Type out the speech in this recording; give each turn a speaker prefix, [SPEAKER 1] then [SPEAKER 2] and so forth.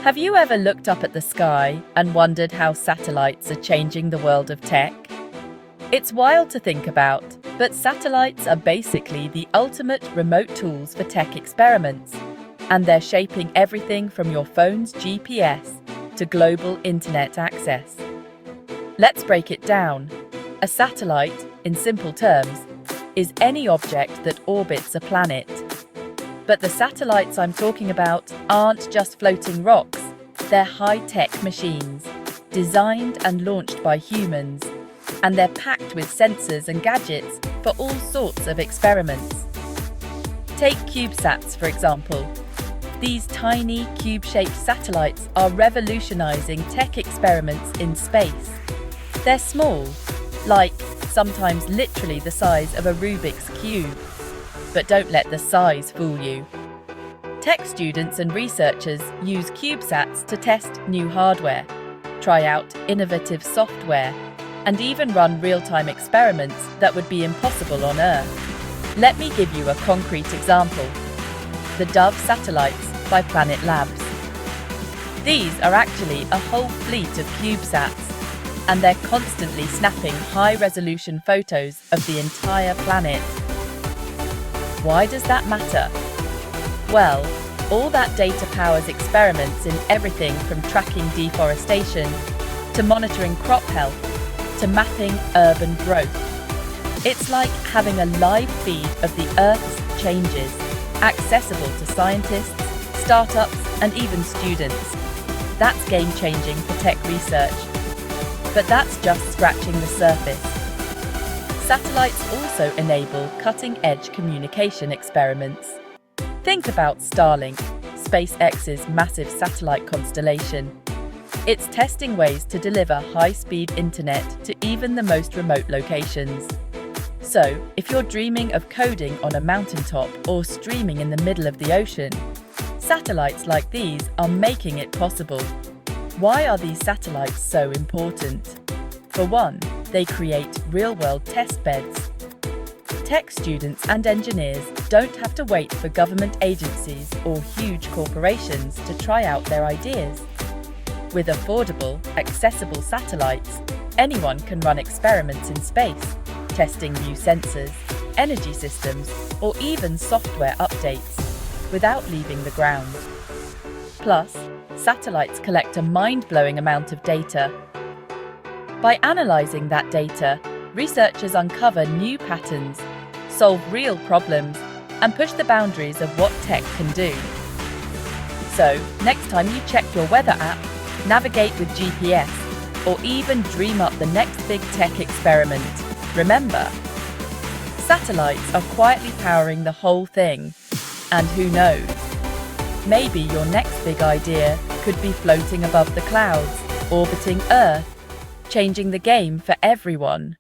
[SPEAKER 1] Have you ever looked up at the sky and wondered how satellites are changing the world of tech? It's wild to think about, but satellites are basically the ultimate remote tools for tech experiments, and they're shaping everything from your phone's GPS to global internet access. Let's break it down. A satellite, in simple terms, is any object that orbits a planet. But the satellites I'm talking about aren't just floating rocks, they're high-tech machines, designed and launched by humans, and they're packed with sensors and gadgets for all sorts of experiments. Take CubeSats, for example. These tiny, cube-shaped satellites are revolutionizing tech experiments in space. They're small, like sometimes literally the size of a Rubik's Cube. But don't let the size fool you. Tech students and researchers use CubeSats to test new hardware, try out innovative software, and even run real-time experiments that would be impossible on Earth. Let me give you a concrete example. The Dove satellites by Planet Labs. These are actually a whole fleet of CubeSats, and they're constantly snapping high-resolution photos of the entire planet. Why does that matter? Well, all that data powers experiments in everything from tracking deforestation, to monitoring crop health, to mapping urban growth. It's like having a live feed of the Earth's changes, accessible to scientists, startups, and even students. That's game-changing for tech research. But that's just scratching the surface. Satellites also enable cutting-edge communication experiments. Think about Starlink, SpaceX's massive satellite constellation. It's testing ways to deliver high-speed internet to even the most remote locations. So, if you're dreaming of coding on a mountaintop or streaming in the middle of the ocean, satellites like these are making it possible. Why are these satellites so important? For one, they create real-world test beds. Tech students and engineers don't have to wait for government agencies or huge corporations to try out their ideas. With affordable, accessible satellites, anyone can run experiments in space, testing new sensors, energy systems, or even software updates, without leaving the ground. Plus, satellites collect a mind-blowing amount of data. By analysing that data, researchers uncover new patterns, solve real problems, and push the boundaries of what tech can do. So, next time you check your weather app, navigate with GPS, or even dream up the next big tech experiment, remember, satellites are quietly powering the whole thing. And who knows, maybe your next big idea could be floating above the clouds, orbiting Earth, changing the game for everyone.